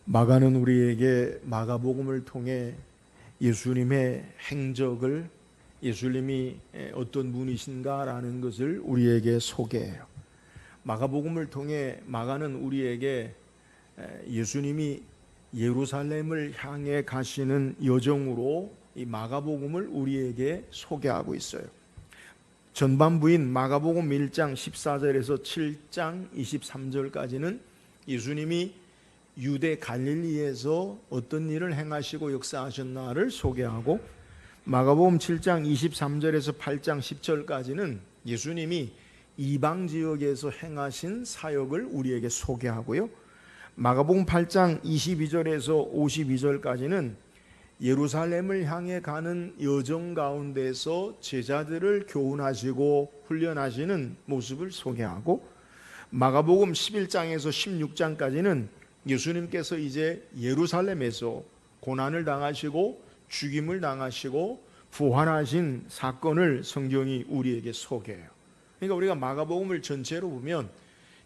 마가는 우리에게 마가복음을 통해 예수님의 행적을, 예수님이 어떤 분이신가라는 것을 우리에게 소개해요. 마가복음을 통해 마가는 우리에게 예수님이 예루살렘을 향해 가시는 여정으로 이 마가복음을 우리에게 소개하고 있어요. 전반부인 마가복음 1장 14절에서 7장 23절까지는 예수님이 유대 갈릴리에서 어떤 일을 행하시고 역사하셨나를 소개하고, 마가복음 7장 23절에서 8장 10절까지는 예수님이 이방 지역에서 행하신 사역을 우리에게 소개하고요, 마가복음 8장 22절에서 52절까지는 예루살렘을 향해 가는 여정 가운데서 제자들을 교훈하시고 훈련하시는 모습을 소개하고, 마가복음 11장에서 16장까지는 예수님께서 이제 예루살렘에서 고난을 당하시고 죽임을 당하시고 부활하신 사건을 성경이 우리에게 소개해요. 그러니까 우리가 마가복음을 전체로 보면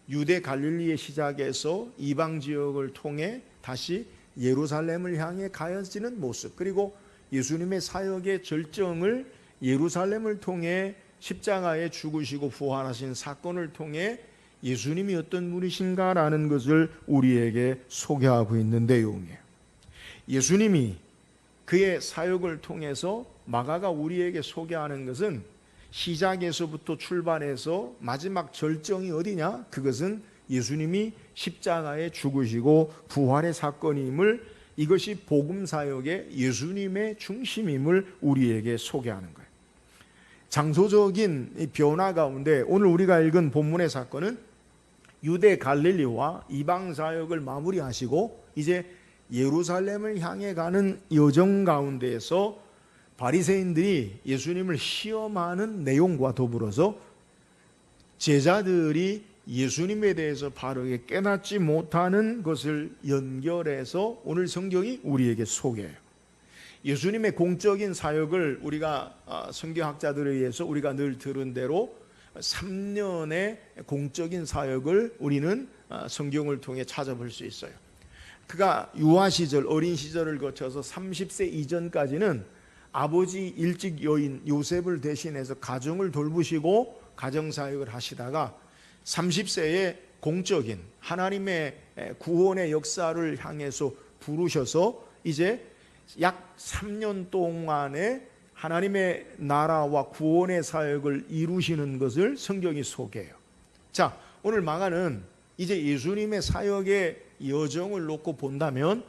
유대 갈릴리의 시작에서 이방 지역을 통해 다시 예루살렘을 향해 가야지는 모습, 그리고 예수님의 사역의 절정을 예루살렘을 통해 십자가에 죽으시고 부활하신 사건을 통해 예수님이 어떤 분이신가라는 것을 우리에게 소개하고 있는 내용이에요. 예수님이 그의 사역을 통해서 마가가 우리에게 소개하는 것은 시작에서부터 출발해서 마지막 절정이 어디냐? 그것은 예수님이 십자가에 죽으시고 부활의 사건임을, 이것이 복음 사역의 예수님의 중심임을 우리에게 소개하는 거예요. 장소적인 변화 가운데 오늘 우리가 읽은 본문의 사건은 유대 갈릴리와 이방 사역을 마무리하시고 이제 예루살렘을 향해 가는 여정 가운데에서 바리새인들이 예수님을 시험하는 내용과 더불어서 제자들이 예수님에 대해서 바르게 깨닫지 못하는 것을 연결해서 오늘 성경이 우리에게 소개해요. 예수님의 공적인 사역을 우리가 성경학자들에 의해서 우리가 늘 들은 대로 3년의 공적인 사역을 우리는 성경을 통해 찾아볼 수 있어요. 그가 유아 시절, 어린 시절을 거쳐서 30세 이전까지는 아버지 일찍 여인 요셉을 대신해서 가정을 돌보시고 가정사역을 하시다가 30세에 공적인 하나님의 구원의 역사를 향해서 부르셔서 이제 약 3년 동안의 하나님의 나라와 구원의 사역을 이루시는 것을 성경이 소개해요. 자, 오늘 마가는 이제 예수님의 사역의 여정을 놓고 본다면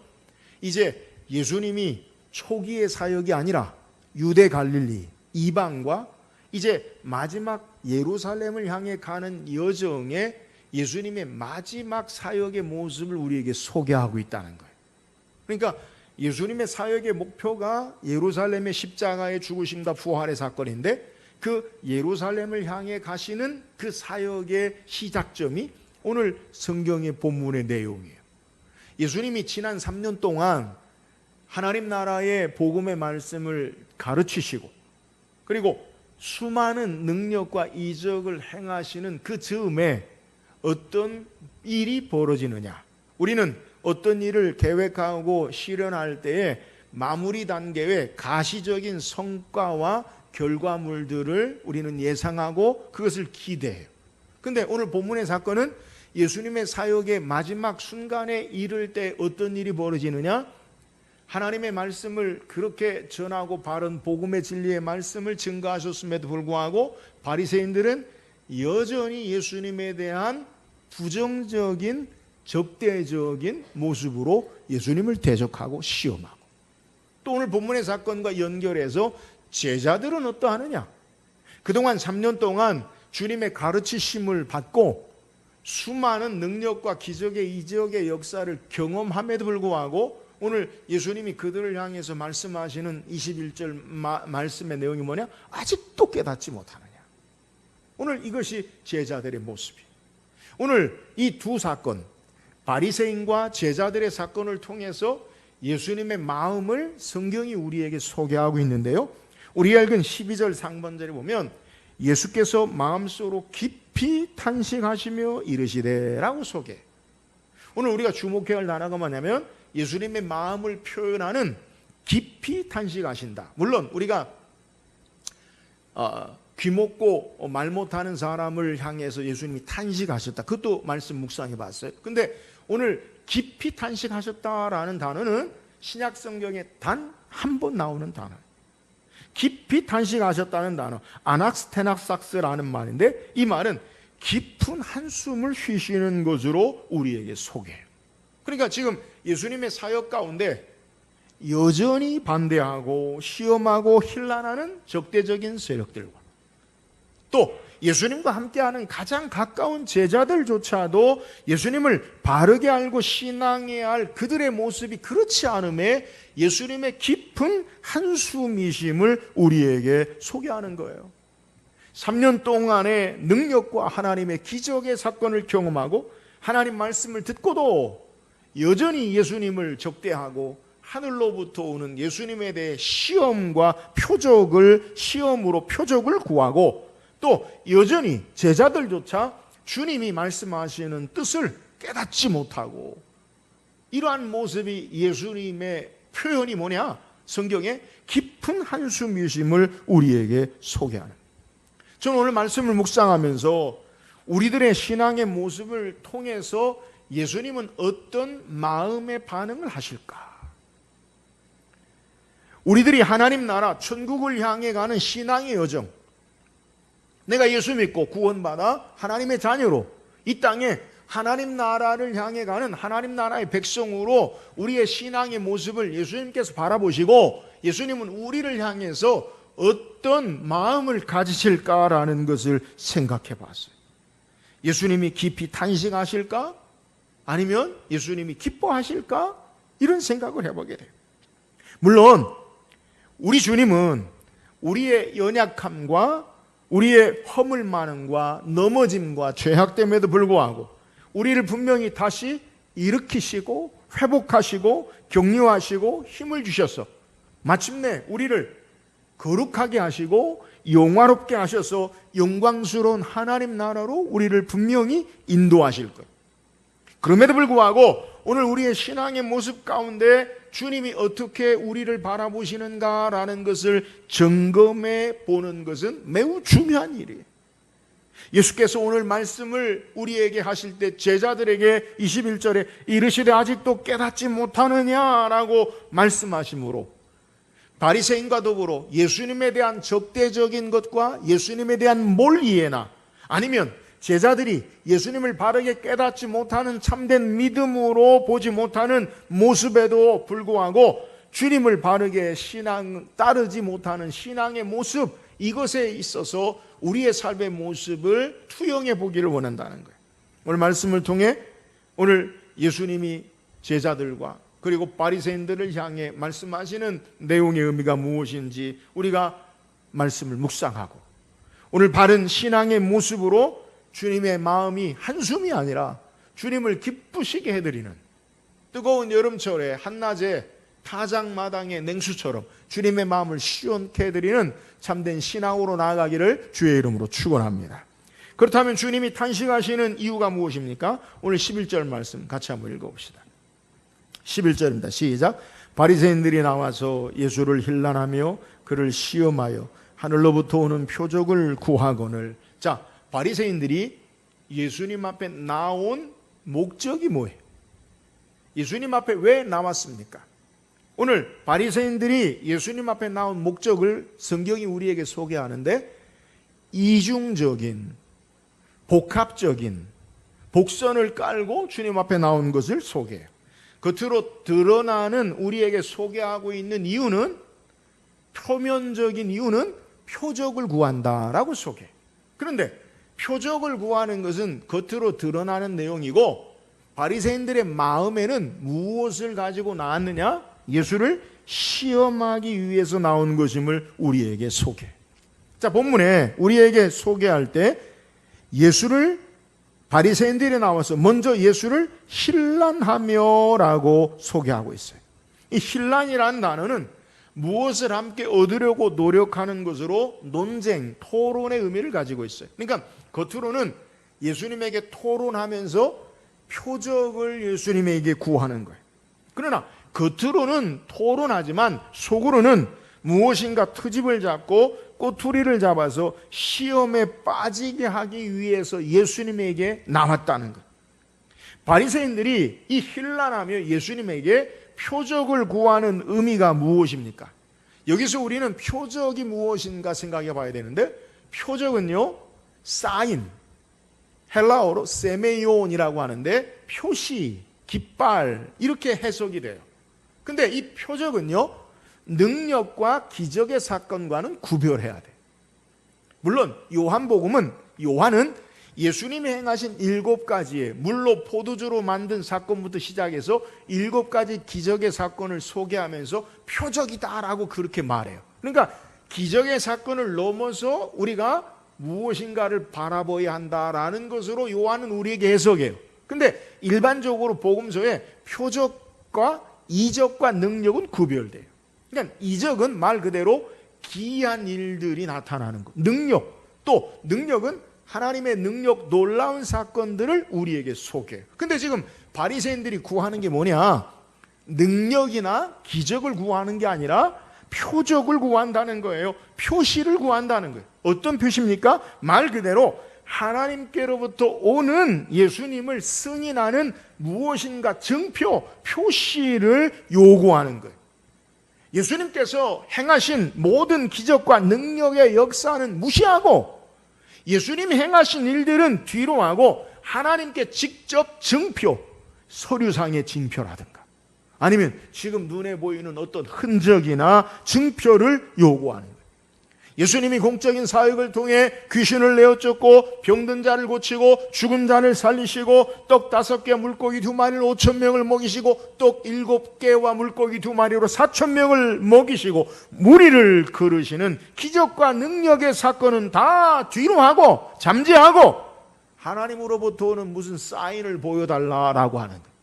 이제 예수님이 초기의 사역이 아니라 유대 갈릴리, 이방과 이제 마지막 예루살렘을 향해 가는 여정에 예수님의 마지막 사역의 모습을 우리에게 소개하고 있다는 거예요. 그러니까 예수님의 사역의 목표가 예루살렘의 십자가의 죽으심과 부활의 사건인데 그 예루살렘을 향해 가시는 그 사역의 시작점이 오늘 성경의 본문의 내용이에요. 예수님이 지난 3년 동안 하나님 나라의 복음의 말씀을 가르치시고 그리고 수많은 능력과 이적을 행하시는 그 즈음에 어떤 일이 벌어지느냐, 우리는 어떤 일을 계획하고 실현할 때에 마무리 단계의 가시적인 성과와 결과물들을 우리는 예상하고 그것을 기대해요. 그런데 오늘 본문의 사건은 예수님의 사역의 마지막 순간에 이를 때 어떤 일이 벌어지느냐, 하나님의 말씀을 그렇게 전하고 바른 복음의 진리의 말씀을 증거하셨음에도 불구하고 바리새인들은 여전히 예수님에 대한 부정적인 적대적인 모습으로 예수님을 대적하고 시험하고, 또 오늘 본문의 사건과 연결해서 제자들은 어떠하느냐, 그동안 3년 동안 주님의 가르치심을 받고 수많은 능력과 기적의 이적의 역사를 경험함에도 불구하고 오늘 예수님이 그들을 향해서 말씀하시는 21절 말씀의 내용이 뭐냐, 아직도 깨닫지 못하느냐. 오늘 이것이 제자들의 모습이에요. 오늘 이 두 사건, 바리새인과 제자들의 사건을 통해서 예수님의 마음을 성경이 우리에게 소개하고 있는데요, 우리가 읽은 12절 상반절에 보면 예수께서 마음속으로 깊이 탄식하시며 이르시되 라고 소개해요. 오늘 우리가 주목해야 할 단어가 뭐냐면 예수님의 마음을 표현하는 깊이 탄식하신다. 물론 우리가 귀 먹고 말 못하는 사람을 향해서 예수님이 탄식하셨다. 그것도 말씀 묵상해 봤어요. 근데 오늘 깊이 탄식하셨다라는 단어는 신약 성경에 단 한 번 나오는 단어. 깊이 탄식하셨다는 단어, 아낙스테낙삭스라는 말인데 이 말은 깊은 한숨을 쉬시는 것으로 우리에게 소개해요. 그러니까 지금 예수님의 사역 가운데 여전히 반대하고 시험하고 힐난하는 적대적인 세력들과 또 예수님과 함께하는 가장 가까운 제자들조차도 예수님을 바르게 알고 신앙해야 할 그들의 모습이 그렇지 않음에 예수님의 깊은 한숨이심을 우리에게 소개하는 거예요. 3년 동안의 능력과 하나님의 기적의 사건을 경험하고 하나님 말씀을 듣고도 여전히 예수님을 적대하고 하늘로부터 오는 예수님에 대해 시험으로 표적을 구하고 또 여전히 제자들조차 주님이 말씀하시는 뜻을 깨닫지 못하고 이러한 모습이 예수님의 표현이 뭐냐? 성경에 깊은 한숨이심을 우리에게 소개하는. 저는 오늘 말씀을 묵상하면서 우리들의 신앙의 모습을 통해서 예수님은 어떤 마음의 반응을 하실까? 우리들이 하나님 나라 천국을 향해 가는 신앙의 여정, 내가 예수 믿고 구원받아 하나님의 자녀로 이 땅에 하나님 나라를 향해 가는 하나님 나라의 백성으로 우리의 신앙의 모습을 예수님께서 바라보시고 예수님은 우리를 향해서 어떤 마음을 가지실까라는 것을 생각해 봤어요. 예수님이 깊이 탄식하실까? 아니면 예수님이 기뻐하실까? 이런 생각을 해보게 돼요. 물론 우리 주님은 우리의 연약함과 우리의 허물 많음과 넘어짐과 죄악됨에도 불구하고 우리를 분명히 다시 일으키시고 회복하시고 격려하시고 힘을 주셔서 마침내 우리를 거룩하게 하시고 영화롭게 하셔서 영광스러운 하나님 나라로 우리를 분명히 인도하실 거예요. 그럼에도 불구하고 오늘 우리의 신앙의 모습 가운데 주님이 어떻게 우리를 바라보시는가라는 것을 점검해 보는 것은 매우 중요한 일이에요. 예수께서 오늘 말씀을 우리에게 하실 때 제자들에게 21절에 이르시되 아직도 깨닫지 못하느냐라고 말씀하시므로 바리새인과 더불어 예수님에 대한 적대적인 것과 예수님에 대한 몰이해나 아니면 제자들이 예수님을 바르게 깨닫지 못하는 참된 믿음으로 보지 못하는 모습에도 불구하고 주님을 바르게 따르지 못하는 신앙의 모습, 이것에 있어서 우리의 삶의 모습을 투영해 보기를 원한다는 거예요. 오늘 말씀을 통해 오늘 예수님이 제자들과 그리고 바리새인들을 향해 말씀하시는 내용의 의미가 무엇인지 우리가 말씀을 묵상하고 오늘 바른 신앙의 모습으로 주님의 마음이 한숨이 아니라 주님을 기쁘시게 해드리는 뜨거운 여름철에 한낮에 타작마당의 냉수처럼 주님의 마음을 시원케 해드리는 참된 신앙으로 나아가기를 주의 이름으로 축원합니다. 그렇다면 주님이 탄식하시는 이유가 무엇입니까? 오늘 11절 말씀 같이 한번 읽어봅시다. 11절입니다. 시작. 바리새인들이 나와서 예수를 힐난하며 그를 시험하여 하늘로부터 오는 표적을 구하거늘. 자, 바리새인들이 예수님 앞에 나온 목적이 뭐예요? 예수님 앞에 왜 나왔습니까? 오늘 바리새인들이 예수님 앞에 나온 목적을 성경이 우리에게 소개하는데 이중적인, 복합적인 복선을 깔고 주님 앞에 나온 것을 소개해요. 겉으로 드러나는 우리에게 소개하고 있는 이유는 표면적인 이유는 표적을 구한다라고 소개해요. 그런데 표적을 구하는 것은 겉으로 드러나는 내용이고 바리새인들의 마음에는 무엇을 가지고 나왔느냐? 예수를 시험하기 위해서 나온 것임을 우리에게 소개. 자, 본문에 우리에게 소개할 때 예수를 바리새인들이 나와서 먼저 예수를 힐난하며라고 소개하고 있어요. 이 힐난이라는 단어는 무엇을 함께 얻으려고 노력하는 것으로 논쟁, 토론의 의미를 가지고 있어요. 그러니까 겉으로는 예수님에게 토론하면서 표적을 예수님에게 구하는 거예요. 그러나 겉으로는 토론하지만 속으로는 무엇인가 트집을 잡고 꼬투리를 잡아서 시험에 빠지게 하기 위해서 예수님에게 나왔다는 것. 바리새인들이 이 힐난하며 예수님에게 표적을 구하는 의미가 무엇입니까? 여기서 우리는 표적이 무엇인가 생각해 봐야 되는데, 표적은요, 사인, 헬라어로 세메이온이라고 하는데 표시, 깃발 이렇게 해석이 돼요. 근데 이 표적은요, 능력과 기적의 사건과는 구별해야 돼. 물론 요한은 예수님이 행하신 7가지의 물로 포도주로 만든 사건부터 시작해서 7가지 기적의 사건을 소개하면서 표적이다라고 그렇게 말해요. 그러니까 기적의 사건을 넘어서 우리가 무엇인가를 바라봐야 한다라는 것으로 요한은 우리에게 해석해요. 근데 일반적으로 복음서에 표적과 이적과 능력은 구별돼요. 그러니까 이적은 말 그대로 기이한 일들이 나타나는 것. 능력은 하나님의 능력, 놀라운 사건들을 우리에게 소개해요. 근데 지금 바리새인들이 구하는 게 뭐냐? 능력이나 기적을 구하는 게 아니라 표적을 구한다는 거예요. 표시를 구한다는 거예요. 어떤 표시입니까? 말 그대로 하나님께로부터 오는 예수님을 승인하는 무엇인가 증표, 표시를 요구하는 거예요. 예수님께서 행하신 모든 기적과 능력의 역사는 무시하고 예수님이 행하신 일들은 뒤로 하고 하나님께 직접 증표, 서류상의 징표라든가 아니면 지금 눈에 보이는 어떤 흔적이나 증표를 요구하는 거예요. 예수님이 공적인 사역을 통해 귀신을 내어쫓고 병든 자를 고치고 죽은 자를 살리시고 떡 5개 물고기 2마리를 5,000명을 먹이시고 떡 7개와 물고기 2마리로 4,000명을 먹이시고 무리를 거르시는 기적과 능력의 사건은 다 뒤로 하고 잠재하고 하나님으로부터 오는 무슨 사인을 보여달라라고 하는 거예요.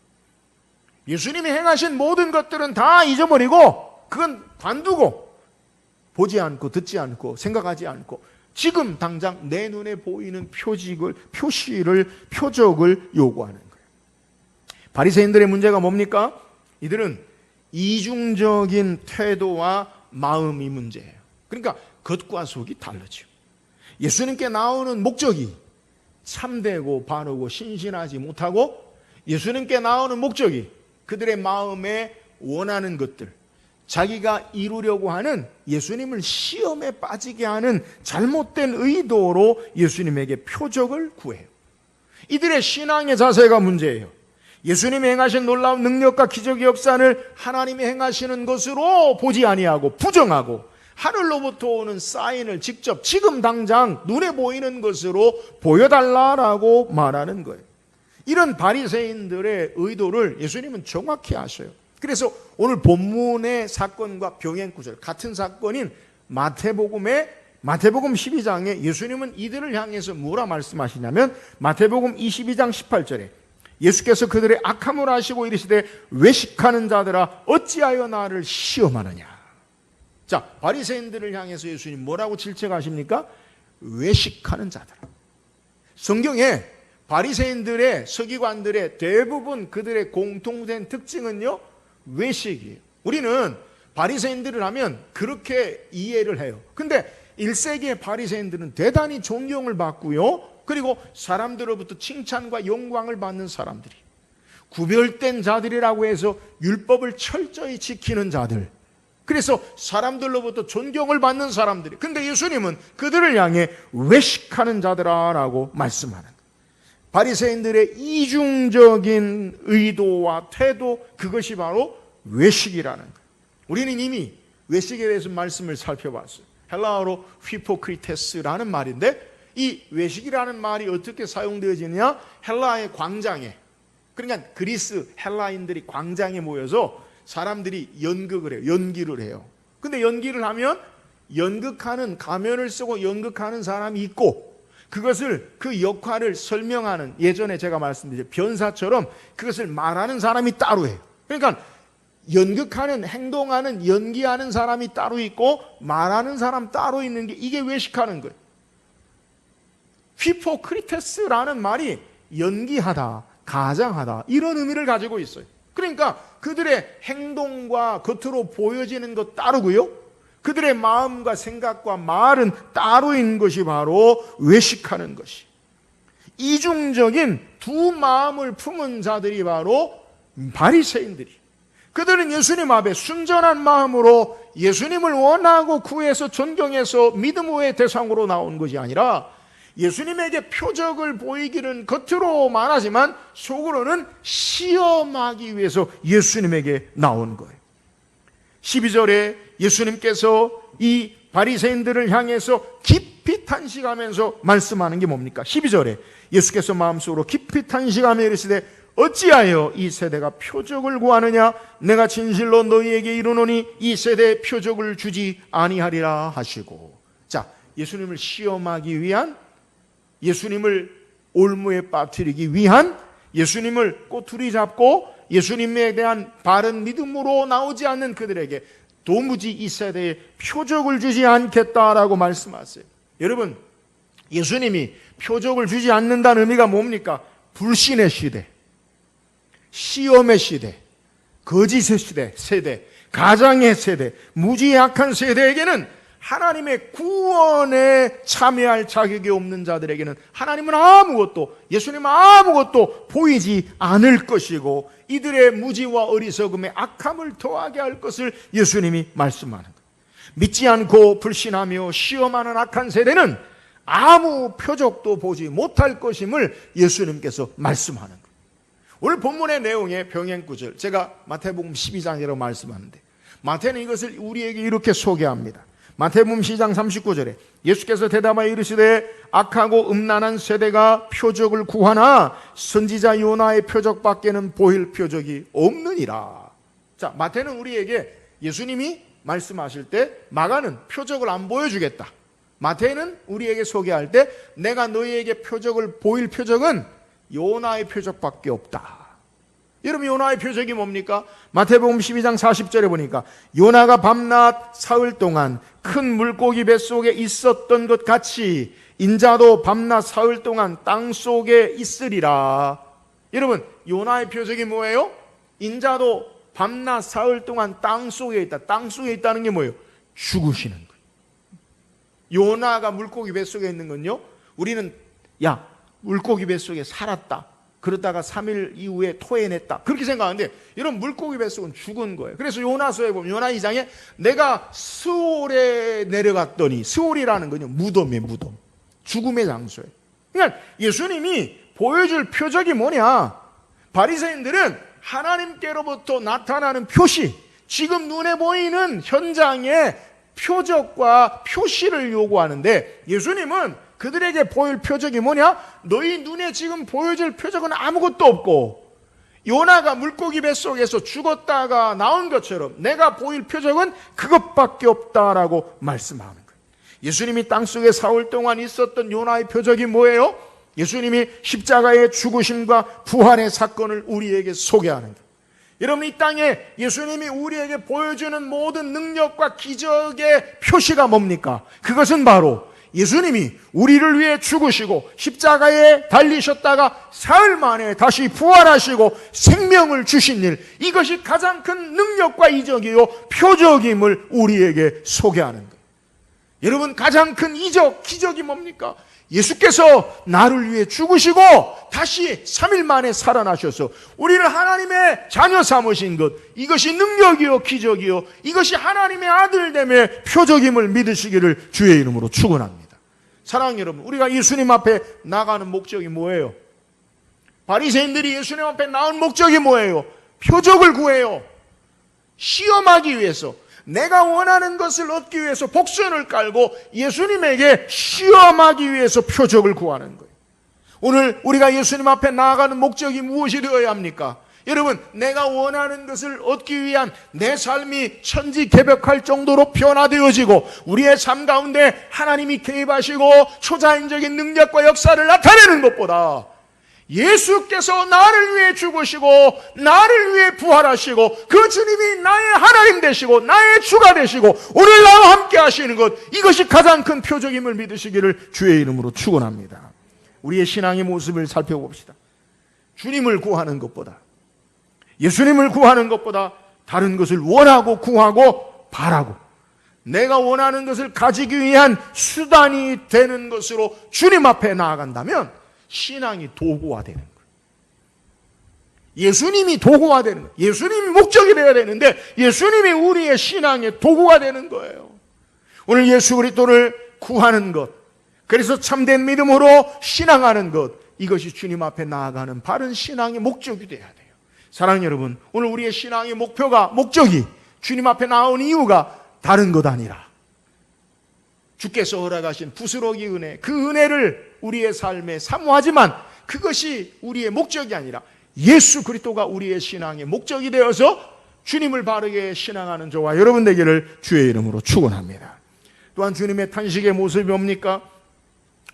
예수님이 행하신 모든 것들은 다 잊어버리고 그건 관두고 보지 않고 듣지 않고 생각하지 않고 지금 당장 내 눈에 보이는 표시를 표적을 요구하는 거예요. 바리새인들의 문제가 뭡니까? 이들은 이중적인 태도와 마음이 문제예요. 그러니까 겉과 속이 다르죠. 예수님께 나오는 목적이 참되고 바르고 신신하지 못하고 예수님께 나오는 목적이 그들의 마음에 원하는 것들, 자기가 이루려고 하는 예수님을 시험에 빠지게 하는 잘못된 의도로 예수님에게 표적을 구해요. 이들의 신앙의 자세가 문제예요. 예수님이 행하신 놀라운 능력과 기적의 역사를 하나님이 행하시는 것으로 보지 아니하고 부정하고 하늘로부터 오는 사인을 직접 지금 당장 눈에 보이는 것으로 보여달라라고 말하는 거예요. 이런 바리새인들의 의도를 예수님은 정확히 아셔요. 그래서 오늘 본문의 사건과 병행구절 같은 사건인 마태복음 12장에 예수님은 이들을 향해서 뭐라 말씀하시냐면 마태복음 22장 18절에 예수께서 그들의 악함을 아시고 이르시되 외식하는 자들아 어찌하여 나를 시험하느냐. 자, 바리새인들을 향해서 예수님 뭐라고 질책하십니까? 외식하는 자들아. 성경에 바리새인들의 서기관들의 대부분 그들의 공통된 특징은요, 외식이에요. 우리는 바리새인들을 하면 그렇게 이해를 해요. 근데 1세기의 바리새인들은 대단히 존경을 받고요, 그리고 사람들로부터 칭찬과 영광을 받는 사람들이, 구별된 자들이라고 해서 율법을 철저히 지키는 자들, 그래서 사람들로부터 존경을 받는 사람들이. 근데 예수님은 그들을 향해 외식하는 자들아라고 말씀하는 거예요. 바리새인들의 이중적인 의도와 태도, 그것이 바로 외식이라는 거예요. 우리는 이미 외식에 대해서 말씀을 살펴봤어요. 헬라어로 휘포크리테스라는 말인데 이 외식이라는 말이 어떻게 사용되어지느냐? 헬라의 광장에, 그러니까 그리스 헬라인들이 광장에 모여서 사람들이 연극을 해요. 연기를 해요. 근데 연기를 하면 연극하는, 가면을 쓰고 연극하는 사람이 있고 그것을, 그 역할을 설명하는, 예전에 제가 말씀드린 변사처럼 그것을 말하는 사람이 따로 해요. 그러니까 연극하는, 행동하는, 연기하는 사람이 따로 있고 말하는 사람 따로 있는 게, 이게 외식하는 거예요. 휘포크리테스라는 말이 연기하다, 가장하다, 이런 의미를 가지고 있어요. 그러니까 그들의 행동과 겉으로 보여지는 것 따르고요, 그들의 마음과 생각과 말은 따로인 것이 바로 외식하는 것이, 이중적인 두 마음을 품은 자들이 바로 바리새인들이, 그들은 예수님 앞에 순전한 마음으로 예수님을 원하고 구해서 존경해서 믿음의 대상으로 나온 것이 아니라 예수님에게 표적을 보이기는 겉으로만 하지만 속으로는 시험하기 위해서 예수님에게 나온 거예요. 12절에 예수님께서 이 바리새인들을 향해서 깊이 탄식하면서 말씀하는 게 뭡니까? 12절에 예수께서 마음속으로 깊이 탄식하며 이르시되 어찌하여 이 세대가 표적을 구하느냐? 내가 진실로 너희에게 이르노니 이 세대에 표적을 주지 아니하리라 하시고, 자, 예수님을 시험하기 위한, 예수님을 올무에 빠뜨리기 위한, 예수님을 꼬투리 잡고 예수님에 대한 바른 믿음으로 나오지 않는 그들에게 도무지 이 세대에 표적을 주지 않겠다라고 말씀하세요. 여러분, 예수님이 표적을 주지 않는다는 의미가 뭡니까? 불신의 시대, 시험의 시대, 거짓의 세대, 가장의 세대, 무지 약한 세대에게는 하나님의 구원에 참여할 자격이 없는 자들에게는 하나님은 아무것도, 예수님은 아무것도 보이지 않을 것이고 이들의 무지와 어리석음에 악함을 더하게 할 것을 예수님이 말씀하는 거예요. 믿지 않고 불신하며 시험하는 악한 세대는 아무 표적도 보지 못할 것임을 예수님께서 말씀하는 거예요. 오늘 본문의 내용의 병행구절, 제가 마태복음 12장이라고 말씀하는데 마태는 이것을 우리에게 이렇게 소개합니다. 마태복음 12장 39절에 예수께서 대답하여 이르시되 악하고 음란한 세대가 표적을 구하나 선지자 요나의 표적밖에는 보일 표적이 없느니라. 자, 마태는 우리에게 예수님이 말씀하실 때 마가는 표적을 안 보여주겠다, 마태는 우리에게 소개할 때 내가 너희에게 표적을 보일 표적은 요나의 표적밖에 없다. 여러분, 요나의 표적이 뭡니까? 마태복음 12장 40절에 보니까 요나가 밤낮 사흘 동안 큰 물고기 뱃속에 있었던 것 같이 인자도 밤낮 사흘 동안 땅속에 있으리라. 여러분, 요나의 표적이 뭐예요? 인자도 밤낮 사흘 동안 땅속에 있다. 땅속에 있다는 게 뭐예요? 죽으시는 거예요. 요나가 물고기 뱃속에 있는 건요, 우리는 야, 물고기 뱃속에 살았다, 그러다가 3일 이후에 토해냈다, 그렇게 생각하는데 이런 물고기 뱃속은 죽은 거예요. 그래서 요나서에 보면 요나 2장에 내가 스올에 내려갔더니, 스올이라는 건요 무덤이에요. 무덤, 죽음의 장소예요. 그러니까 예수님이 보여줄 표적이 뭐냐? 바리새인들은 하나님께로부터 나타나는 표시, 지금 눈에 보이는 현장의 표적과 표시를 요구하는데 예수님은 그들에게 보일 표적이 뭐냐? 너희 눈에 지금 보여줄 표적은 아무것도 없고 요나가 물고기 뱃속에서 죽었다가 나온 것처럼 내가 보일 표적은 그것밖에 없다라고 말씀하는 거예요. 예수님이 땅속에 사흘 동안 있었던 요나의 표적이 뭐예요? 예수님이 십자가의 죽으심과 부활의 사건을 우리에게 소개하는 거예요. 여러분, 이 땅에 예수님이 우리에게 보여주는 모든 능력과 기적의 표시가 뭡니까? 그것은 바로 예수님이 우리를 위해 죽으시고 십자가에 달리셨다가 사흘 만에 다시 부활하시고 생명을 주신 일, 이것이 가장 큰 능력과 이적이요 표적임을 우리에게 소개하는 거예요. 여러분, 가장 큰 이적, 기적이 뭡니까? 예수께서 나를 위해 죽으시고 다시 3일 만에 살아나셔서 우리를 하나님의 자녀 삼으신 것, 이것이 능력이요 기적이요 이것이 하나님의 아들됨의 표적임을 믿으시기를 주의 이름으로 축원합니다. 사랑하는 여러분, 우리가 예수님 앞에 나가는 목적이 뭐예요? 바리새인들이 예수님 앞에 나온 목적이 뭐예요? 표적을 구해요. 시험하기 위해서, 내가 원하는 것을 얻기 위해서 복선을 깔고 예수님에게 시험하기 위해서 표적을 구하는 거예요. 오늘 우리가 예수님 앞에 나아가는 목적이 무엇이 되어야 합니까? 여러분, 내가 원하는 것을 얻기 위한 내 삶이 천지개벽할 정도로 변화되어지고 우리의 삶 가운데 하나님이 개입하시고 초자연적인 능력과 역사를 나타내는 것보다 예수께서 나를 위해 죽으시고 나를 위해 부활하시고 그 주님이 나의 하나님 되시고 나의 주가 되시고 오늘 나와 함께 하시는 것, 이것이 가장 큰 표적임을 믿으시기를 주의 이름으로 축원합니다. 우리의 신앙의 모습을 살펴봅시다. 주님을 구하는 것보다, 예수님을 구하는 것보다 다른 것을 원하고 구하고 바라고 내가 원하는 것을 가지기 위한 수단이 되는 것으로 주님 앞에 나아간다면 신앙이 도구화되는 거예요. 예수님이 도구화되는 거예요. 예수님이 목적이 되어야 되는데 예수님이 우리의 신앙의 도구가 되는 거예요. 오늘 예수 그리스도를 구하는 것, 그래서 참된 믿음으로 신앙하는 것, 이것이 주님 앞에 나아가는 바른 신앙의 목적이 되어야 돼요. 사랑하는 여러분, 오늘 우리의 신앙의 목적이 주님 앞에 나온 이유가 다른 것 아니라 주께서 허락하신 부스러기 은혜, 그 은혜를 우리의 삶에 사모하지만 그것이 우리의 목적이 아니라 예수 그리스도가 우리의 신앙의 목적이 되어서 주님을 바르게 신앙하는 저와 여러분 되기를 주의 이름으로 축원합니다. 또한 주님의 탄식의 모습이 뭡니까?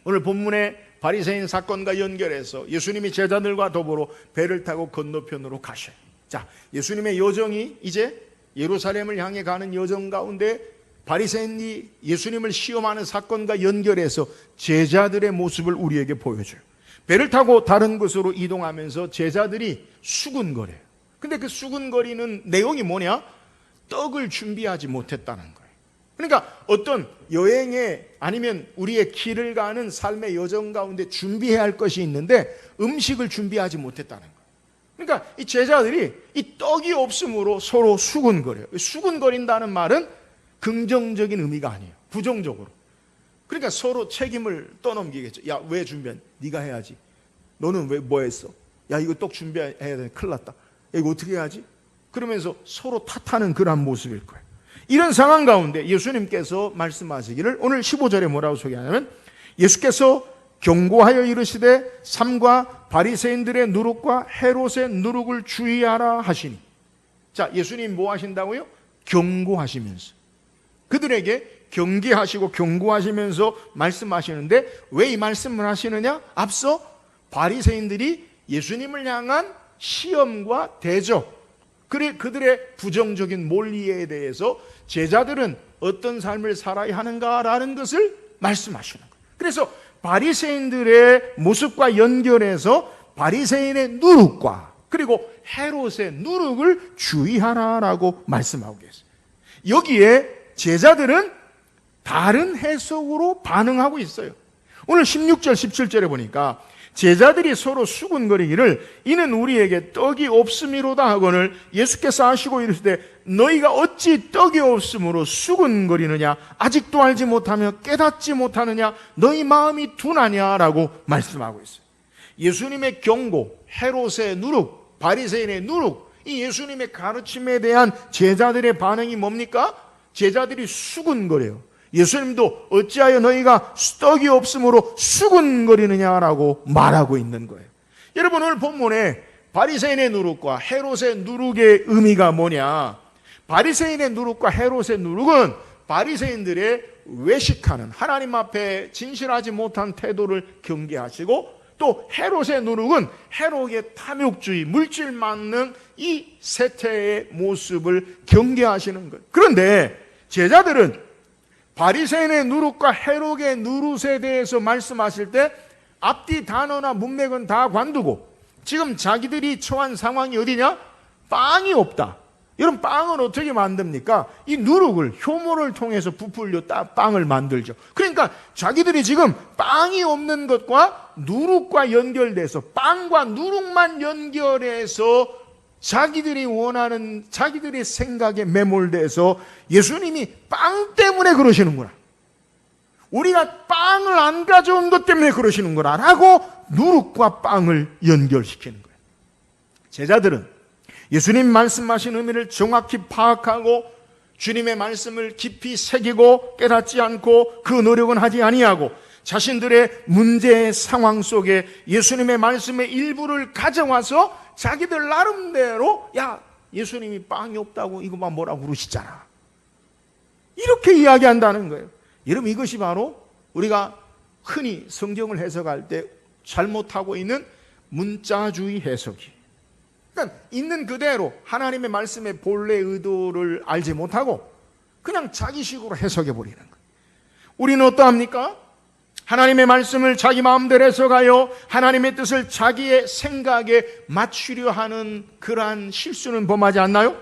오늘 본문의 바리새인 사건과 연결해서 예수님이 제자들과 더불어 배를 타고 건너편으로 가셔요. 자, 예수님의 여정이 이제 예루살렘을 향해 가는 여정 가운데 바리새인이 예수님을 시험하는 사건과 연결해서 제자들의 모습을 우리에게 보여줘요. 배를 타고 다른 곳으로 이동하면서 제자들이 수군거려요. 근데 그 수군거리는 내용이 뭐냐? 떡을 준비하지 못했다는 거예요. 그러니까 어떤 여행에 아니면 우리의 길을 가는 삶의 여정 가운데 준비해야 할 것이 있는데 음식을 준비하지 못했다는 거예요. 그러니까 이 제자들이 이 떡이 없음으로 서로 수군거려요. 수군거린다는 말은 긍정적인 의미가 아니에요. 부정적으로. 그러니까 서로 책임을 떠넘기겠죠. 야, 왜 준비한? 네가 해야지. 너는 왜 뭐 했어? 야, 이거 떡 준비해야 돼. 큰일 났다. 야, 이거 어떻게 해야지? 그러면서 서로 탓하는 그런 모습일 거예요. 이런 상황 가운데 예수님께서 말씀하시기를 오늘 15절에 뭐라고 소개하냐면 예수께서 경고하여 이르시되 삼가 바리새인들의 누룩과 헤롯의 누룩을 주의하라 하시니. 자, 예수님 뭐 하신다고요? 경고하시면서 그들에게 경계하시고 경고하시면서 말씀하시는데 왜 이 말씀을 하시느냐? 앞서 바리새인들이 예수님을 향한 시험과 대적, 그들의 부정적인 논리에 대해서 제자들은 어떤 삶을 살아야 하는가라는 것을 말씀하시는 거예요. 그래서 바리새인들의 모습과 연결해서 바리새인의 누룩과 그리고 헤롯의 누룩을 주의하라라고 말씀하고 계세요. 여기에 제자들은 다른 해석으로 반응하고 있어요. 오늘 16절 17절에 보니까 제자들이 서로 수군거리기를 이는 우리에게 떡이 없음이로다 하거늘 예수께서 하시고 이르시되 너희가 어찌 떡이 없음으로 수군거리느냐 아직도 알지 못하며 깨닫지 못하느냐 너희 마음이 둔하냐라고 말씀하고 있어요. 예수님의 경고, 헤롯의 누룩, 바리새인의 누룩, 이 예수님의 가르침에 대한 제자들의 반응이 뭡니까? 제자들이 수군거려요. 예수님도 어찌하여 너희가 떡이 없음으로 수군거리느냐라고 말하고 있는 거예요. 여러분, 오늘 본문에 바리새인의 누룩과 헤롯의 누룩의 의미가 뭐냐? 바리새인의 누룩과 헤롯의 누룩은 바리새인들의 외식하는 하나님 앞에 진실하지 못한 태도를 경계하시고 또 헤롯의 누룩은 헤롯의 탐욕주의, 물질 만능 이 세태의 모습을 경계하시는 거예요. 그런데 제자들은 바리새인의 누룩과 헤롯의 누룩에 대해서 말씀하실 때 앞뒤 단어나 문맥은 다 관두고 지금 자기들이 처한 상황이 어디냐? 빵이 없다. 여러분, 빵을 어떻게 만듭니까? 이 누룩을 효모를 통해서 부풀려 빵을 만들죠. 그러니까 자기들이 지금 빵이 없는 것과 누룩과 연결돼서 빵과 누룩만 연결해서 자기들이 원하는 자기들의 생각에 매몰돼서 예수님이 빵 때문에 그러시는구나, 우리가 빵을 안 가져온 것 때문에 그러시는구나 라고 누룩과 빵을 연결시키는 거예요. 제자들은 예수님 말씀하신 의미를 정확히 파악하고 주님의 말씀을 깊이 새기고 깨닫지 않고 그 노력은 하지 아니하고 자신들의 문제의 상황 속에 예수님의 말씀의 일부를 가져와서 자기들 나름대로 야, 예수님이 빵이 없다고 이것만 뭐라고 그러시잖아, 이렇게 이야기한다는 거예요. 여러분, 이것이 바로 우리가 흔히 성경을 해석할 때 잘못하고 있는 문자주의 해석이에요. 그러니까 있는 그대로 하나님의 말씀의 본래 의도를 알지 못하고 그냥 자기식으로 해석해 버리는 거예요. 우리는 어떠합니까? 하나님의 말씀을 자기 마음대로 해석하여 하나님의 뜻을 자기의 생각에 맞추려 하는 그러한 실수는 범하지 않나요?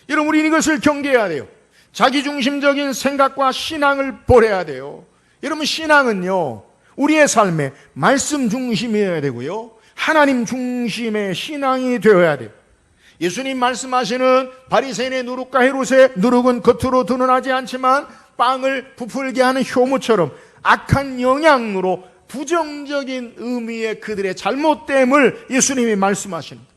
여러분, 우리는 이것을 경계해야 돼요. 자기중심적인 생각과 신앙을 버려야 돼요. 여러분, 신앙은요, 우리의 삶에 말씀 중심이어야 되고요, 하나님 중심의 신앙이 되어야 돼요. 예수님 말씀하시는 바리새인의 누룩과 헤롯의 누룩은 겉으로 드러나지 않지만 빵을 부풀게 하는 효모처럼 악한 영향으로 부정적인 의미의 그들의 잘못됨을 예수님이 말씀하시는 거예요.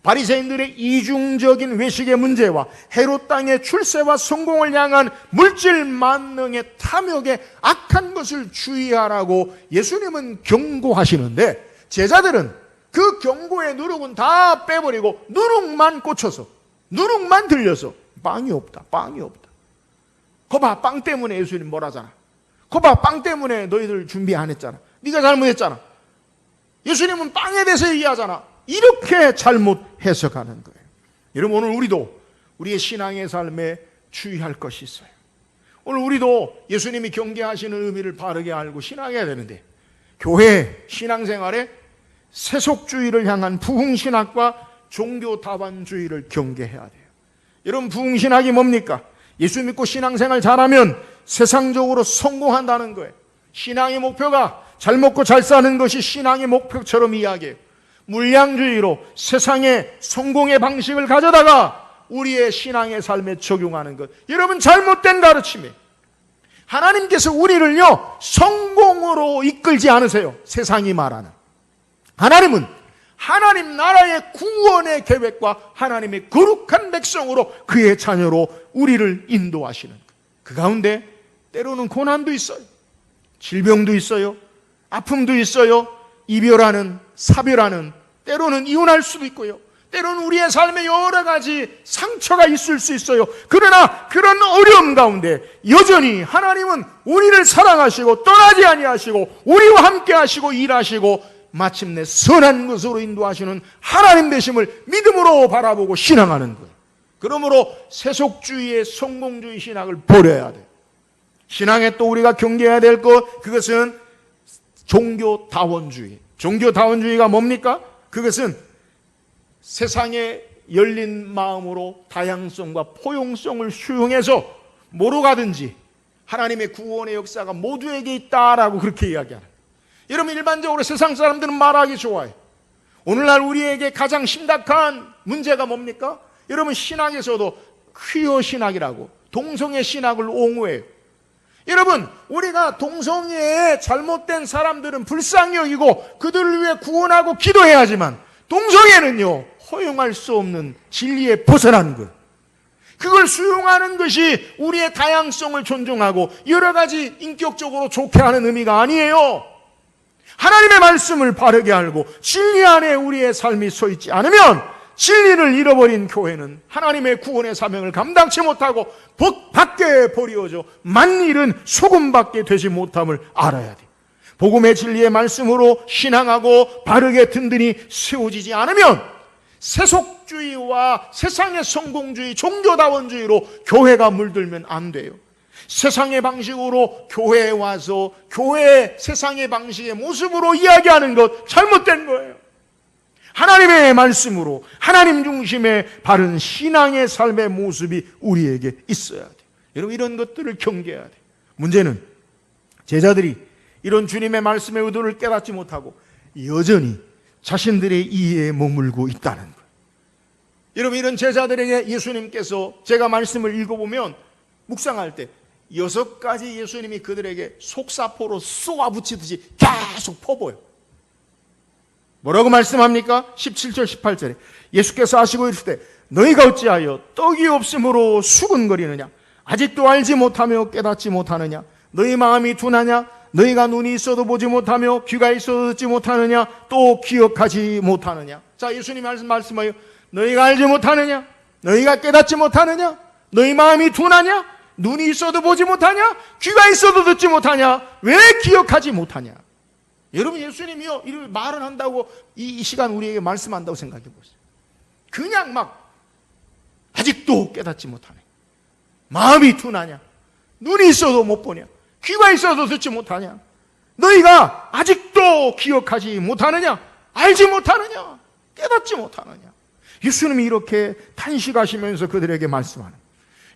바리새인들의 이중적인 외식의 문제와 헤롯 땅의 출세와 성공을 향한 물질 만능의 탐욕에 악한 것을 주의하라고 예수님은 경고하시는데, 제자들은 그 경고의 누룩은 다 빼버리고 누룩만 꽂혀서, 누룩만 들려서 빵이 없다, 빵이 없다. 거봐, 빵 때문에 예수님 뭐라잖아. 거봐, 빵 때문에 너희들 준비 안 했잖아. 네가 잘못했잖아. 예수님은 빵에 대해서 얘기하잖아. 이렇게 잘못 해석하는 거예요. 여러분, 오늘 우리도 우리의 신앙의 삶에 주의할 것이 있어요. 오늘 우리도 예수님이 경계하시는 의미를 바르게 알고 신앙해야 되는데, 교회 신앙생활에 세속주의를 향한 부흥신학과 종교다반주의를 경계해야 돼요. 여러분, 부흥신학이 뭡니까? 예수 믿고 신앙생활 잘하면 세상적으로 성공한다는 거예요. 신앙의 목표가 잘 먹고 잘 사는 것이 신앙의 목표처럼 이야기해요. 물량주의로 세상의 성공의 방식을 가져다가 우리의 신앙의 삶에 적용하는 것, 여러분, 잘못된 가르침이에요. 하나님께서 우리를요 성공으로 이끌지 않으세요. 세상이 말하는. 하나님은 하나님 나라의 구원의 계획과 하나님의 거룩한 백성으로, 그의 자녀로 우리를 인도하시는 것. 그 가운데 때로는 고난도 있어요. 질병도 있어요. 아픔도 있어요. 이별하는, 사별하는, 때로는 이혼할 수도 있고요. 때로는 우리의 삶에 여러 가지 상처가 있을 수 있어요. 그러나 그런 어려움 가운데 여전히 하나님은 우리를 사랑하시고 떠나지 아니하시고 우리와 함께 하시고 일하시고 마침내 선한 것으로 인도하시는 하나님 되심을 믿음으로 바라보고 신앙하는 거예요. 그러므로 세속주의의 성공주의 신학을 버려야 돼요. 신앙에 또 우리가 경계해야 될 것, 그것은 종교다원주의. 종교다원주의가 뭡니까? 그것은 세상에 열린 마음으로 다양성과 포용성을 수용해서 뭐로 가든지 하나님의 구원의 역사가 모두에게 있다라고 그렇게 이야기하는. 여러분, 일반적으로 세상 사람들은 말하기 좋아해요. 오늘날 우리에게 가장 심각한 문제가 뭡니까? 여러분, 신학에서도 퀴어 신학이라고 동성애 신학을 옹호해요. 여러분, 우리가 동성애에 잘못된 사람들은 불쌍히 여기고 그들을 위해 구원하고 기도해야 하지만, 동성애는요 허용할 수 없는 진리에 벗어난 것, 그걸 수용하는 것이 우리의 다양성을 존중하고 여러 가지 인격적으로 좋게 하는 의미가 아니에요. 하나님의 말씀을 바르게 알고 진리 안에 우리의 삶이 서 있지 않으면 진리를 잃어버린 교회는 하나님의 구원의 사명을 감당치 못하고 밖에 버려져 만일은 소금밖에 되지 못함을 알아야 돼. 복음의 진리의 말씀으로 신앙하고 바르게 든든히 세워지지 않으면 세속주의와 세상의 성공주의, 종교다원주의로 교회가 물들면 안 돼요. 세상의 방식으로 교회에 와서 교회의 세상의 방식의 모습으로 이야기하는 것 잘못된 거예요. 하나님의 말씀으로 하나님 중심의 바른 신앙의 삶의 모습이 우리에게 있어야 돼요. 여러분, 이런 것들을 경계해야 돼요. 문제는 제자들이 이런 주님의 말씀의 의도를 깨닫지 못하고 여전히 자신들의 이해에 머물고 있다는 거예요. 여러분, 이런 제자들에게 예수님께서, 제가 말씀을 읽어보면 묵상할 때 6가지 예수님이 그들에게 속사포로 쏘아붙이듯이 계속 퍼부어요. 뭐라고 말씀합니까? 17절 18절에 예수께서 하시고 이르시되 너희가 어찌하여 떡이 없으므로 수군거리느냐? 아직도 알지 못하며 깨닫지 못하느냐? 너희 마음이 둔하냐? 너희가 눈이 있어도 보지 못하며 귀가 있어도 듣지 못하느냐? 또 기억하지 못하느냐? 자, 예수님 말씀하여 너희가 알지 못하느냐? 너희가 깨닫지 못하느냐? 너희 마음이 둔하냐? 눈이 있어도 보지 못하냐? 귀가 있어도 듣지 못하냐? 왜 기억하지 못하냐? 여러분, 예수님이요 이렇게 말을 한다고 이 시간 우리에게 말씀한다고 생각해 보세요. 그냥 막 아직도 깨닫지 못하네. 마음이 둔하냐? 눈이 있어도 못 보냐? 귀가 있어도 듣지 못하냐? 너희가 아직도 기억하지 못하느냐? 알지 못하느냐? 깨닫지 못하느냐? 예수님이 이렇게 탄식하시면서 그들에게 말씀하는,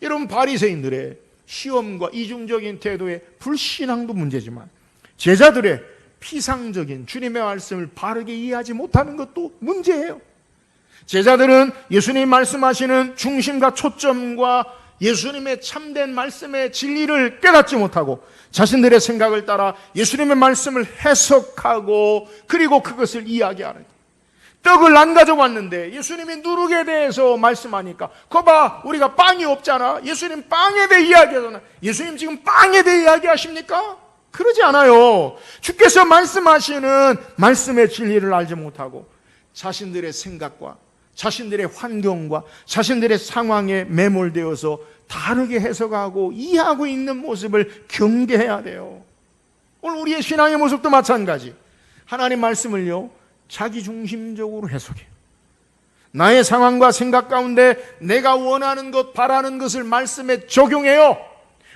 여러분, 바리새인들의 시험과 이중적인 태도의 불신앙도 문제지만 제자들의 피상적인 주님의 말씀을 바르게 이해하지 못하는 것도 문제예요. 제자들은 예수님 말씀하시는 중심과 초점과 예수님의 참된 말씀의 진리를 깨닫지 못하고 자신들의 생각을 따라 예수님의 말씀을 해석하고 그리고 그것을 이야기하는 거예요. 떡을 안 가져왔는데 예수님이 누룩에 대해서 말씀하니까 거봐, 우리가 빵이 없잖아. 예수님 빵에 대해 이야기하잖아. 예수님 지금 빵에 대해 이야기하십니까? 그러지 않아요. 주께서 말씀하시는 말씀의 진리를 알지 못하고 자신들의 생각과 자신들의 환경과 자신들의 상황에 매몰되어서 다르게 해석하고 이해하고 있는 모습을 경계해야 돼요. 오늘 우리의 신앙의 모습도 마찬가지. 하나님 말씀을요, 자기중심적으로 해석해요. 나의 상황과 생각 가운데 내가 원하는 것, 바라는 것을 말씀에 적용해요.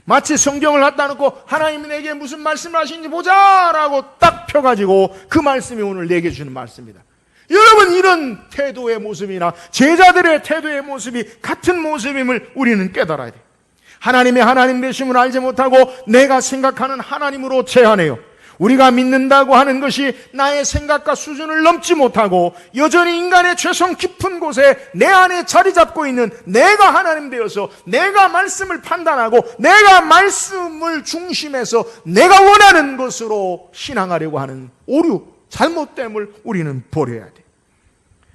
마치 성경을 갖다 놓고 하나님이 내게 무슨 말씀을 하시는지 보자라고 딱 펴가지고 그 말씀이 오늘 내게 주는 말씀입니다. 여러분, 이런 태도의 모습이나 제자들의 태도의 모습이 같은 모습임을 우리는 깨달아야 돼요. 하나님의 하나님 되심을 알지 못하고 내가 생각하는 하나님으로 제한해요. 우리가 믿는다고 하는 것이 나의 생각과 수준을 넘지 못하고 여전히 인간의 죄성 깊은 곳에 내 안에 자리 잡고 있는 내가 하나님 되어서 내가 말씀을 판단하고 내가 말씀을 중심해서 내가 원하는 것으로 신앙하려고 하는 오류, 잘못됨을 우리는 버려야 돼.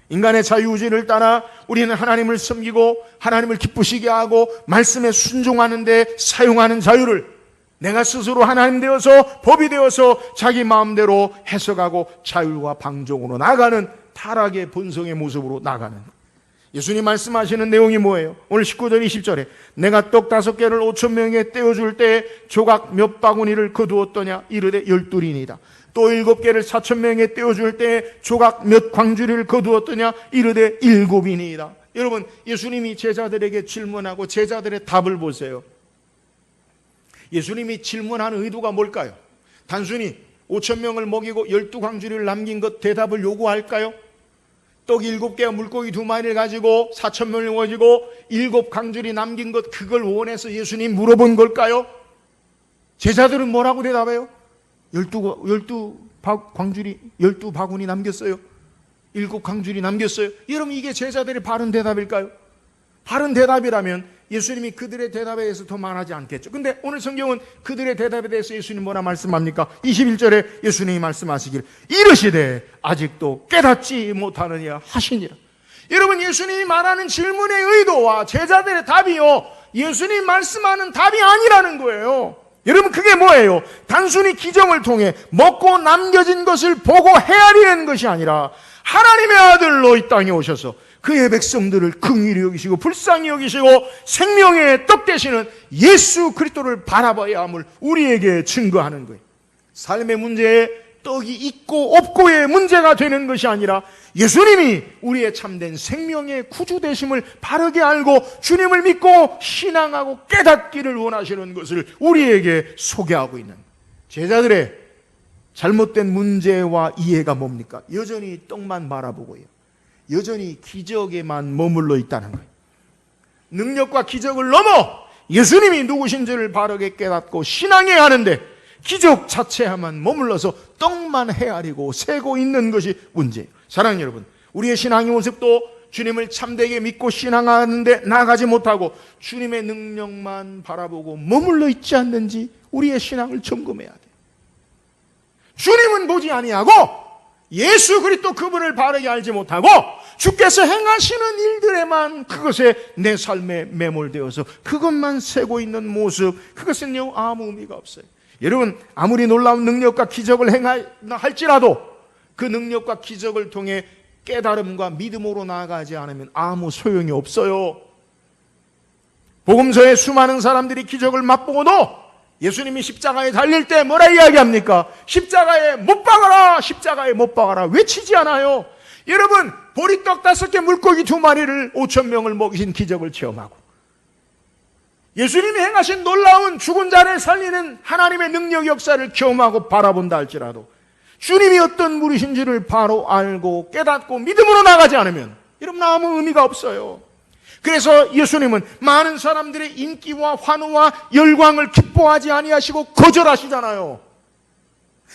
인간의 자유의지를 따라 우리는 하나님을 섬기고 하나님을 기쁘시게 하고 말씀에 순종하는 데 사용하는 자유를 내가 스스로 하나님 되어서 법이 되어서 자기 마음대로 해석하고 자율과 방종으로 나가는 타락의 본성의 모습으로 나가는, 예수님 말씀하시는 내용이 뭐예요? 오늘 19절 20절에 내가 떡 5개를 5,000명에 떼어줄 때 조각 몇 바구니를 거두었더냐? 이르되 12이니이다. 또 7개를 4,000명에 떼어줄 때 조각 몇 광주리를 거두었더냐? 이르되 7이니이다. 여러분, 예수님이 제자들에게 질문하고 제자들의 답을 보세요. 예수님이 질문하는 의도가 뭘까요? 단순히 5,000명을 먹이고 12광주리를 남긴 것 대답을 요구할까요? 떡 7개와 물고기 2마리를 가지고 4,000명을 가지고 7광주리 남긴 것, 그걸 원해서 예수님 물어본 걸까요? 제자들은 뭐라고 대답해요? 12광주리 12바구니 남겼어요. 7광주리 남겼어요. 여러분, 이게 제자들의 바른 대답일까요? 바른 대답이라면 예수님이 그들의 대답에 대해서 더 말하지 않겠죠. 근데 오늘 성경은 그들의 대답에 대해서 예수님 뭐라 말씀합니까? 21절에 예수님이 말씀하시길 이르시되 아직도 깨닫지 못하느냐 하시니라. 여러분, 예수님이 말하는 질문의 의도와 제자들의 답이요, 예수님이 말씀하는 답이 아니라는 거예요. 여러분, 그게 뭐예요? 단순히 기적을 통해 먹고 남겨진 것을 보고 헤아리는 것이 아니라 하나님의 아들로 이 땅에 오셔서 그의 백성들을 긍휼히 여기시고 불쌍히 여기시고 생명의 떡 되시는 예수 그리스도를 바라봐야 함을 우리에게 증거하는 거예요. 삶의 문제에 떡이 있고 없고의 문제가 되는 것이 아니라 예수님이 우리의 참된 생명의 구주 되심을 바르게 알고 주님을 믿고 신앙하고 깨닫기를 원하시는 것을 우리에게 소개하고 있는 제자들의 잘못된 문제와 이해가 뭡니까? 여전히 떡만 바라보고요, 여전히 기적에만 머물러 있다는 거예요. 능력과 기적을 넘어 예수님이 누구신지를 바르게 깨닫고 신앙해야 하는데 기적 자체에만 머물러서 떡만 헤아리고 세고 있는 것이 문제예요. 사랑하는 여러분, 우리의 신앙의 모습도 주님을 참되게 믿고 신앙하는데 나아가지 못하고 주님의 능력만 바라보고 머물러 있지 않는지 우리의 신앙을 점검해야 돼요. 주님은 보지 아니하고 예수 그리스도 그분을 바르게 알지 못하고 주께서 행하시는 일들에만 그것에 내 삶에 매몰되어서 그것만 세고 있는 모습, 그것은요 아무 의미가 없어요. 여러분, 아무리 놀라운 능력과 기적을 행할지라도 그 능력과 기적을 통해 깨달음과 믿음으로 나아가지 않으면 아무 소용이 없어요. 복음서에 수많은 사람들이 기적을 맛보고도 예수님이 십자가에 달릴 때 뭐라 이야기합니까? 십자가에 못 박아라, 십자가에 못 박아라 외치지 않아요. 여러분, 보리떡 5개 물고기 2마리를 5,000명을 먹이신 기적을 체험하고 예수님이 행하신 놀라운 죽은 자를 살리는 하나님의 능력 역사를 경험하고 바라본다 할지라도 주님이 어떤 분이신지를 바로 알고 깨닫고 믿음으로 나가지 않으면 여러분 아무 의미가 없어요. 그래서 예수님은 많은 사람들의 인기와 환호와 열광을 기뻐하지 아니하시고 거절하시잖아요.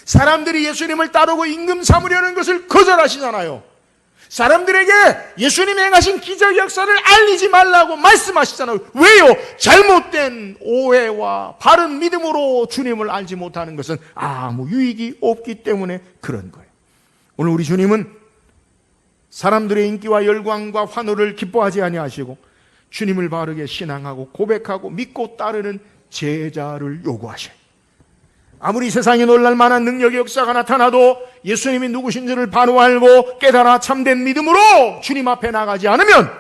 사람들이 예수님을 따르고 임금 삼으려는 것을 거절하시잖아요. 사람들에게 예수님이 행하신 기적 역사를 알리지 말라고 말씀하시잖아요. 왜요? 잘못된 오해와 바른 믿음으로 주님을 알지 못하는 것은 아무 유익이 없기 때문에 그런 거예요. 오늘 우리 주님은 사람들의 인기와 열광과 환호를 기뻐하지 아니하시고 주님을 바르게 신앙하고 고백하고 믿고 따르는 제자를 요구하셔요. 아무리 세상에 놀랄 만한 능력의 역사가 나타나도 예수님이 누구신지를 바로 알고 깨달아 참된 믿음으로 주님 앞에 나가지 않으면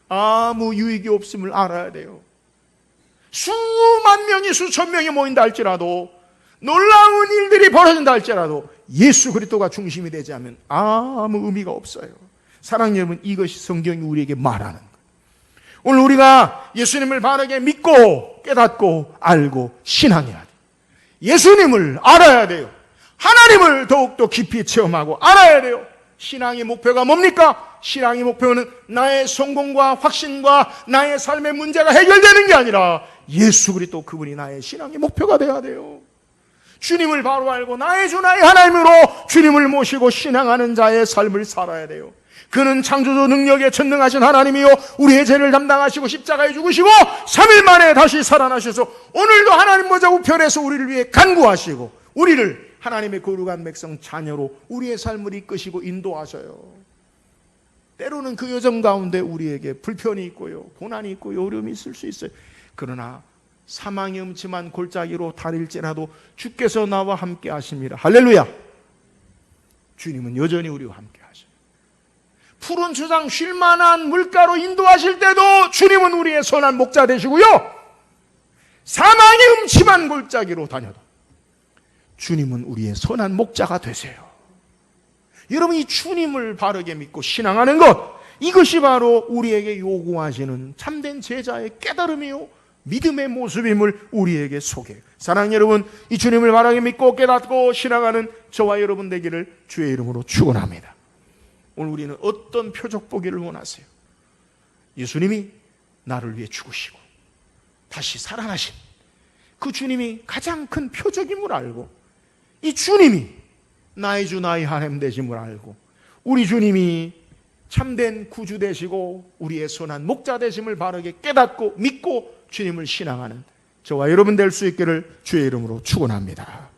아무 유익이 없음을 알아야 돼요. 수만 명이 수천 명이 모인다 할지라도 놀라운 일들이 벌어진다 할지라도 예수 그리스도가 중심이 되지 않으면 아무 의미가 없어요. 사랑하는 여러분, 이것이 성경이 우리에게 말하는 거예요. 오늘 우리가 예수님을 바르게 믿고 깨닫고 알고 신앙해야 돼요. 예수님을 알아야 돼요. 하나님을 더욱더 깊이 체험하고 알아야 돼요. 신앙의 목표가 뭡니까? 신앙의 목표는 나의 성공과 확신과 나의 삶의 문제가 해결되는 게 아니라 예수 그리스도 그분이 나의 신앙의 목표가 돼야 돼요. 주님을 바로 알고 나의 주 나의 하나님으로 주님을 모시고 신앙하는 자의 삶을 살아야 돼요. 그는 창조주 능력에 전능하신 하나님이요 우리의 죄를 담당하시고 십자가에 죽으시고 3일 만에 다시 살아나셔서 오늘도 하나님 보좌 우편에서 우리를 위해 간구하시고 우리를 하나님의 거룩한 백성 자녀로 우리의 삶을 이끄시고 인도하셔요. 때로는 그 여정 가운데 우리에게 불편이 있고요, 고난이 있고요, 어려움이 있을 수 있어요. 그러나 사망의 음침한 골짜기로 다닐지라도 주께서 나와 함께 하십니다. 할렐루야. 주님은 여전히 우리와 함께 하셔요. 푸른 주장 쉴만한 물가로 인도하실 때도 주님은 우리의 선한 목자 되시고요, 사망의 음침한 골짜기로 다녀도 주님은 우리의 선한 목자가 되세요. 여러분, 이 주님을 바르게 믿고 신앙하는 것, 이것이 바로 우리에게 요구하시는 참된 제자의 깨달음이요 믿음의 모습임을 우리에게 소개해요. 사랑하는 여러분, 이 주님을 바르게 믿고 깨닫고 신앙하는 저와 여러분 되기를 주의 이름으로 축원합니다. 오늘 우리는 어떤 표적 보기를 원하세요? 예수님이 나를 위해 죽으시고 다시 살아나신 그 주님이 가장 큰 표적임을 알고, 이 주님이 나의 주 나의 하나님 되심을 알고, 우리 주님이 참된 구주 되시고 우리의 선한 목자 되심을 바르게 깨닫고 믿고 주님을 신앙하는 저와 여러분 될 수 있기를 주의 이름으로 축원합니다.